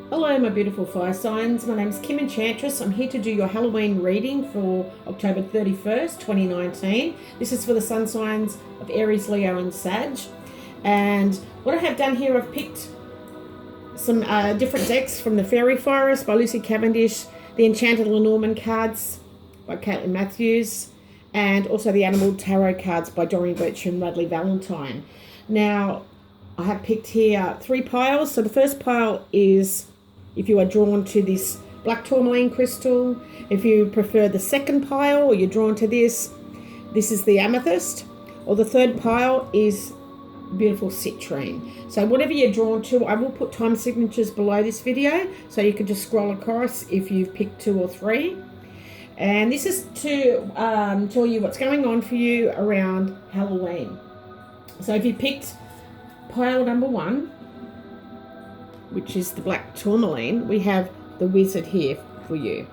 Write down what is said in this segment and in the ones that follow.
Hello my beautiful fire signs, my name is Kim Enchantress. I'm here to do your Halloween reading for October 31st, 2019. This is for the sun signs of Aries, Leo and Sag. And what I have done here, I've picked some different decks from the Fairy Forest by Lucy Cavendish, the Enchanted Lenormand cards by Caitlin Matthews, and also the Animal Tarot cards by Doreen Birch and Radley Valentine. Now, I have picked here 3 piles. So the first pile is if you are drawn to this black tourmaline crystal. If you prefer the second pile or you're drawn to this is the amethyst. Or the third pile is beautiful citrine. So whatever you're drawn to, I will put time signatures below this video so you can just scroll across if you've picked 2 or 3. And this is to tell you what's going on for you around Halloween. So if you picked pile number 1, which is the black tourmaline, we have the wizard here for you.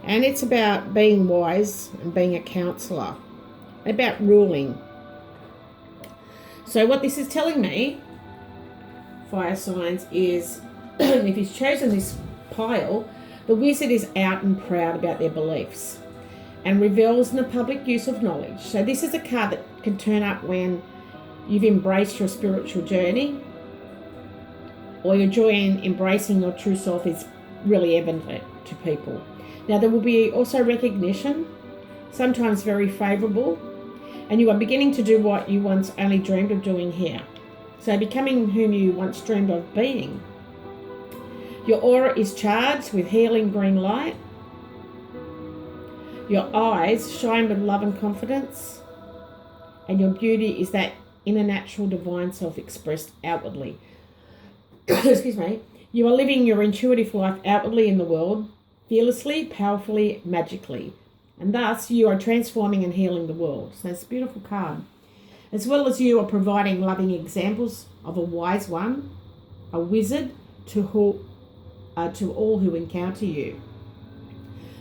And it's about being wise and being a counselor, about ruling. So what this is telling me, fire signs, is if you've chosen this pile, the wizard is out and proud about their beliefs and reveals in the public use of knowledge. So this is a card that can turn up when you've embraced your spiritual journey, or your joy in embracing your true self is really evident to people. Now, there will be also recognition, sometimes very favourable, and you are beginning to do what you once only dreamed of doing here. So becoming whom you once dreamed of being. Your aura is charged with healing green light. Your eyes shine with love and confidence. And your beauty is that inner natural divine self expressed outwardly. Excuse me. You are living your intuitive life outwardly in the world, fearlessly, powerfully, magically. And thus you are transforming and healing the world. So it's a beautiful card. As well as you are providing loving examples of a wise one, a wizard to all who encounter you.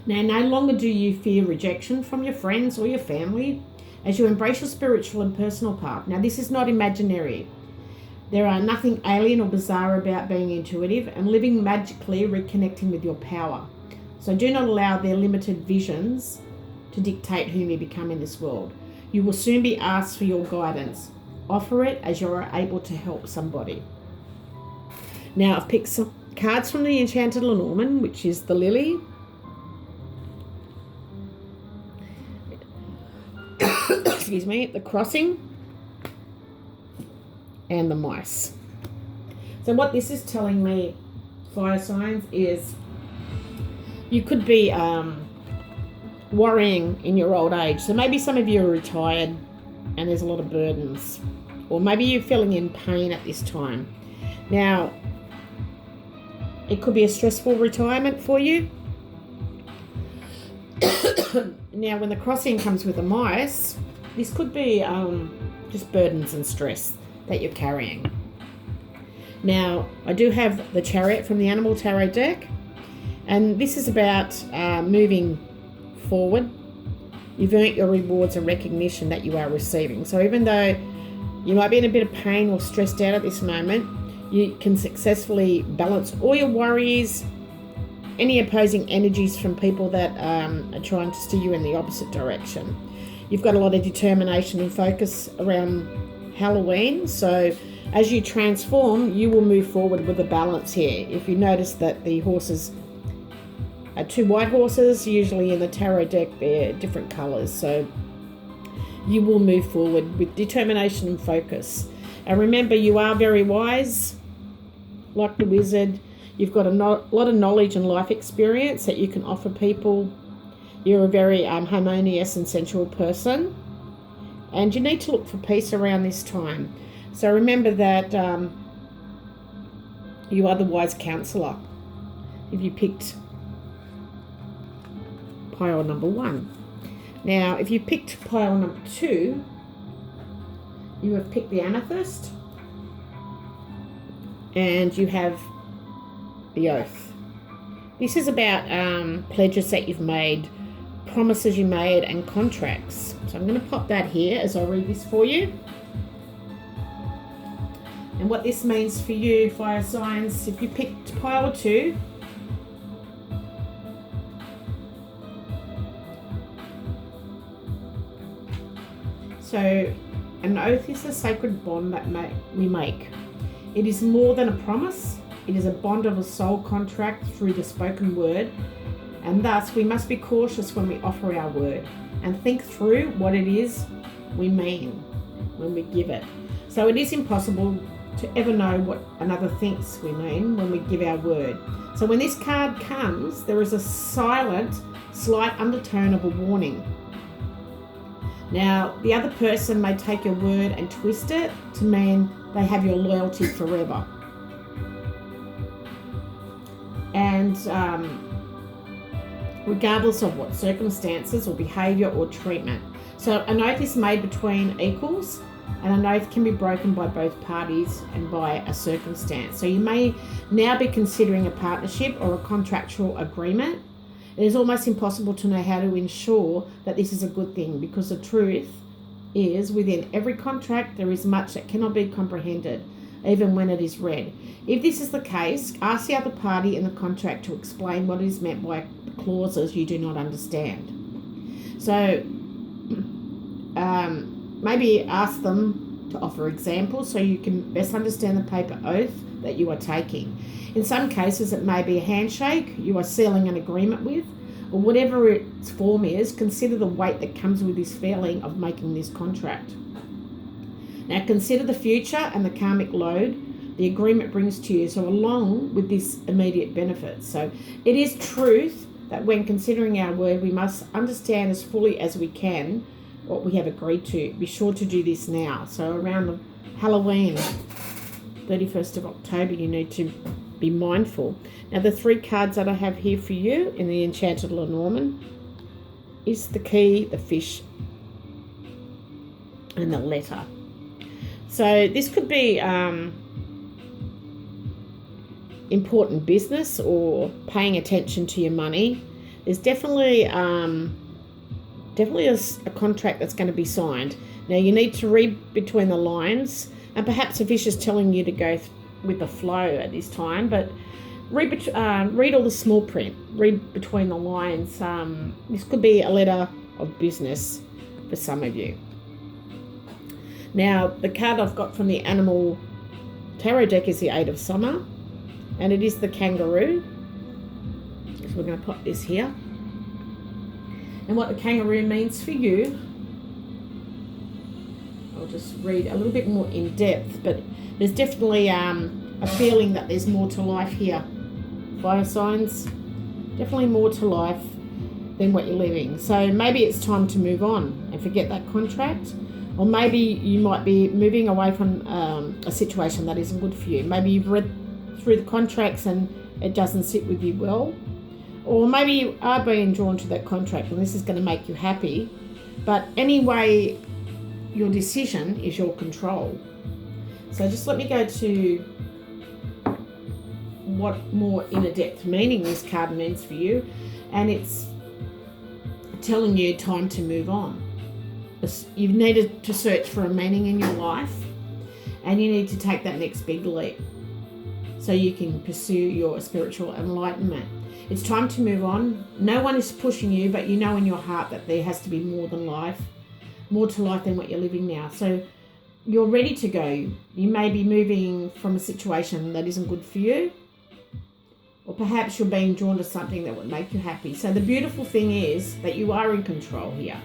Now, no longer do you fear rejection from your friends or your family as you embrace your spiritual and personal path. Now, this is not imaginary. There are nothing alien or bizarre about being intuitive and living magically, reconnecting with your power. So do not allow their limited visions to dictate whom you become in this world. You will soon be asked for your guidance. Offer it as you are able to help somebody. Now, I've picked some cards from the Enchanted Lenormand, which is the lily. Excuse me, the crossing, and the mice. So what this is telling me, fire signs, is you could be worrying in your old age. So maybe some of you are retired and there's a lot of burdens, or maybe you're feeling in pain at this time. Now, it could be a stressful retirement for you. Now, when the crossing comes with the mice, this could be just burdens and stress that you're carrying. Now, I do have the Chariot from the Animal Tarot deck, and this is about moving forward. You've earned your rewards and recognition that you are receiving. So even though you might be in a bit of pain or stressed out at this moment, you can successfully balance all your worries, any opposing energies from people that are trying to steer you in the opposite direction. You've got a lot of determination and focus around Halloween, so as you transform, you will move forward with a balance here. If you notice that the horses are 2 white horses, usually in the tarot deck they're different colours, so you will move forward with determination and focus. And remember, you are very wise, like the wizard. You've got a lot of knowledge and life experience that you can offer people. You're a very harmonious and sensual person. And you need to look for peace around this time. So remember that you are the wise counsellor. If you picked pile number 1. Now, if you picked pile number 2, you have picked the amethyst. And you have the oath. This is about pledges that you've made, promises you made, and contracts. So I'm going to pop that here as I read this for you. And what this means for you, fire signs, if you picked pile 2, so an oath is a sacred bond that we make. It is more than a promise. It is a bond of a soul contract through the spoken word, and thus we must be cautious when we offer our word and think through what it is we mean when we give it. So it is impossible to ever know what another thinks we mean when we give our word. So when this card comes, there is a silent, slight undertone of a warning. Now, the other person may take your word and twist it to mean they have your loyalty forever. And regardless of what circumstances or behaviour or treatment. So an oath is made between equals, and an oath can be broken by both parties and by a circumstance. So you may now be considering a partnership or a contractual agreement. It is almost impossible to know how to ensure that this is a good thing, because the truth is within every contract there is much that cannot be comprehended, even when it is read. If this is the case, ask the other party in the contract to explain what is meant by clauses you do not understand. So maybe ask them to offer examples so you can best understand the paper oath that you are taking. In some cases, it may be a handshake you are sealing an agreement with, or whatever its form is. Consider the weight that comes with this feeling of making this contract. Now consider the future and the karmic load the agreement brings to you, so along with this immediate benefit. So it is truth that when considering our word, we must understand as fully as we can what we have agreed to. Be sure to do this now. So around the Halloween, 31st of October, you need to be mindful. Now the 3 cards that I have here for you in the Enchanted Lenormand is the key, the fish, and the letter. So this could be important business or paying attention to your money. There's definitely a contract that's going to be signed. Now you need to read between the lines, and perhaps the fish is telling you to go with the flow at this time, but read all the small print, read between the lines. This could be a letter of business for some of you. Now the card I've got from the Animal Tarot deck is the 8 of Summer, and it is the kangaroo. So we're going to pop this here. And what the kangaroo means for you, I'll just read a little bit more in depth, but there's definitely a feeling that there's more to life here. Fire signs, definitely more to life than what you're living. So maybe it's time to move on and forget that contract, or maybe you might be moving away from a situation that isn't good for you. Maybe you've read through the contracts and it doesn't sit with you well, or maybe you are being drawn to that contract and this is going to make you happy, but anyway, your decision is your control. So just let me go to what more inner depth meaning this card means for you, and it's telling you time to move on. You've needed to search for a meaning in your life, and you need to take that next big leap so you can pursue your spiritual enlightenment. It's time to move on. No one is pushing you, but you know in your heart that there has to be more to life than what you're living now. So you're ready to go. You may be moving from a situation that isn't good for you, or perhaps you're being drawn to something that would make you happy. So the beautiful thing is that you are in control here,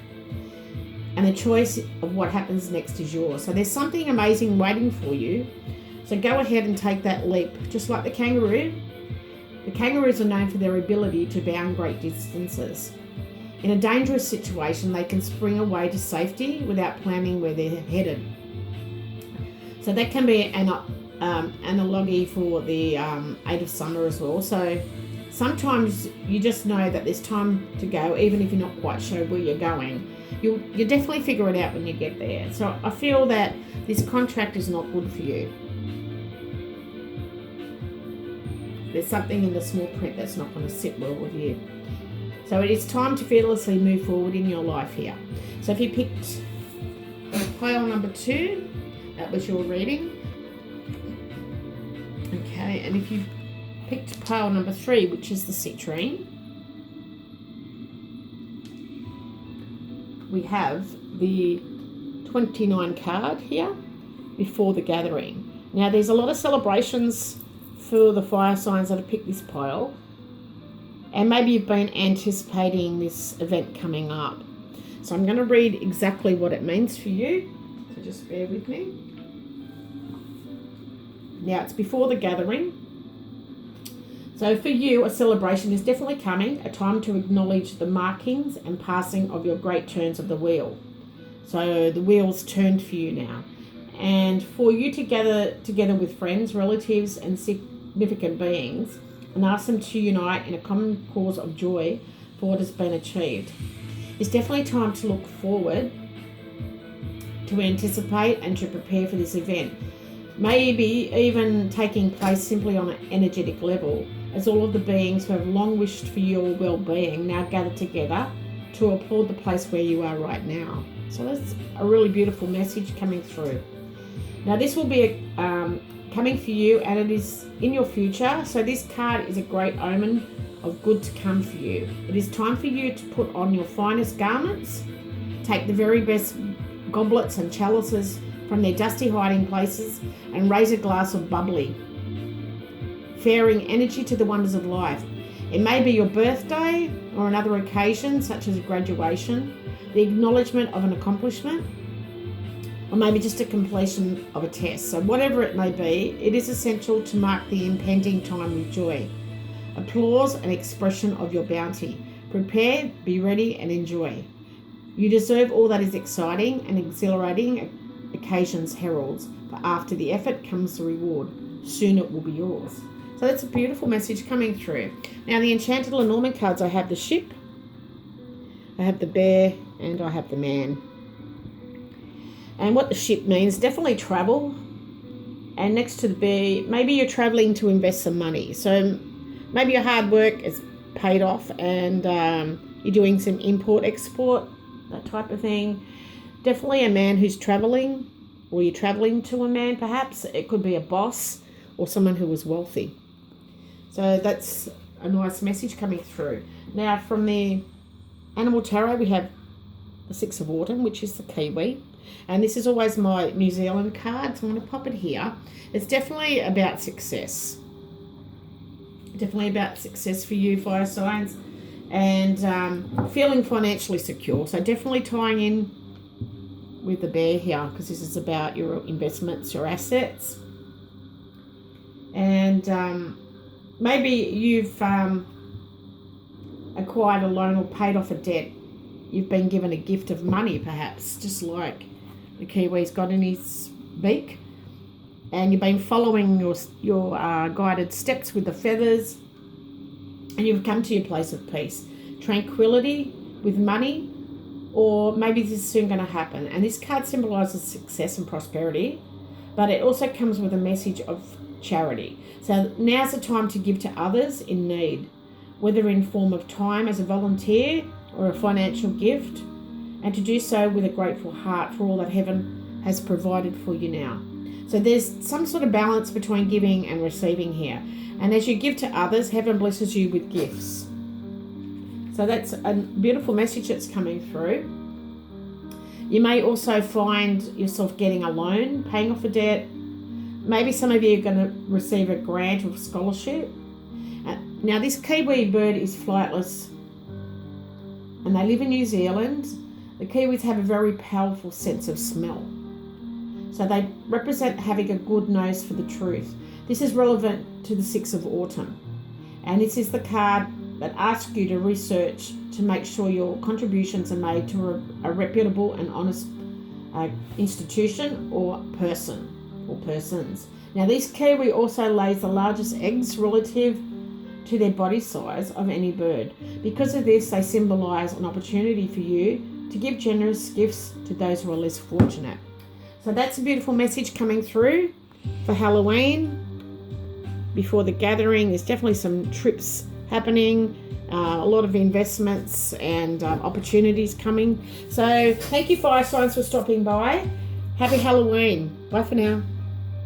and the choice of what happens next is yours. So there's something amazing waiting for you. So go ahead and take that leap. Just like the kangaroo. The kangaroos are known for their ability to bound great distances. In a dangerous situation, they can spring away to safety without planning where they're headed. So that can be an analogy for the 8 of Summer as well. So sometimes you just know that there's time to go, even if you're not quite sure where you're going. You'll definitely figure it out when you get there. So I feel that this contract is not good for you. There's something in the small print that's not going to sit well with you. So it is time to fearlessly move forward in your life here. So if you picked pile number 2, that was your reading. Okay, and if you picked pile number 3, which is the citrine, we have the 29 card here, before the gathering. Now, there's a lot of celebrations for the fire signs that have picked this pile, and maybe you've been anticipating this event coming up. So I'm going to read exactly what it means for you, so just bear with me. Now, it's before the gathering. So for you, a celebration is definitely coming, a time to acknowledge the markings and passing of your great turns of the wheel. So the wheel's turned for you now. And for you to gather together with friends, relatives, and significant beings and ask them to unite in a common cause of joy for what has been achieved. It's definitely time to look forward, to anticipate, and to prepare for this event. Maybe even taking place simply on an energetic level, as all of the beings who have long wished for your well-being now gather together to applaud the place where you are right now. So that's a really beautiful message coming through. Now, this will be coming for you, and it is in your future. So this card is a great omen of good to come for you. It is time for you to put on your finest garments, take the very best goblets and chalices from their dusty hiding places, and raise a glass of bubbly, fairing energy to the wonders of life. It may be your birthday or another occasion, such as graduation, the acknowledgement of an accomplishment, or maybe just a completion of a test. So whatever it may be, it is essential to mark the impending time with joy, applause, and expression of your bounty. Prepare, be ready, and enjoy. You deserve all that is exciting and exhilarating occasions heralds, but after the effort comes the reward. Soon it will be yours. So that's a beautiful message coming through. Now, the Enchanted Lenormand cards, I have the ship, I have the bear, and I have the man. And what the ship means, definitely travel. And next to the bear, maybe you're traveling to invest some money. So maybe your hard work is paid off, and you're doing some import, export, that type of thing. Definitely a man who's traveling, or you're traveling to a man perhaps. It could be a boss or someone who was wealthy. So that's a nice message coming through. Now, from the Animal Tarot, we have the Six of Autumn, which is the Kiwi. And this is always my New Zealand card, so I'm going to pop it here. It's definitely about success. Definitely about success for you, fire signs, and feeling financially secure. So definitely tying in with the bear here, because this is about your investments, your assets. And maybe you've acquired a loan or paid off a debt. You've been given a gift of money, perhaps, just like the Kiwi's got in his beak. And you've been following your guided steps with the feathers. And you've come to your place of peace. Tranquility with money, or maybe this is soon going to happen. And this card symbolises success and prosperity, but it also comes with a message of charity. So now's the time to give to others in need, whether in form of time as a volunteer or a financial gift, and to do so with a grateful heart for all that heaven has provided for you now. So there's some sort of balance between giving and receiving here. And as you give to others, heaven blesses you with gifts. So that's a beautiful message that's coming through. You may also find yourself getting a loan, paying off a debt. Maybe some of you are going to receive a grant or scholarship. Now, this Kiwi bird is flightless, and they live in New Zealand. The Kiwis have a very powerful sense of smell. So they represent having a good nose for the truth. This is relevant to the Six of Autumn. And this is the card that asks you to research to make sure your contributions are made to a reputable and honest institution or person or persons. Now, this Kiwi also lays the largest eggs relative to their body size of any bird. Because of this, they symbolise an opportunity for you to give generous gifts to those who are less fortunate. So that's a beautiful message coming through for Halloween. Before the gathering, there's definitely some trips happening, a lot of investments and opportunities coming. So thank you, fire signs, for stopping by. Happy Halloween. Bye for now.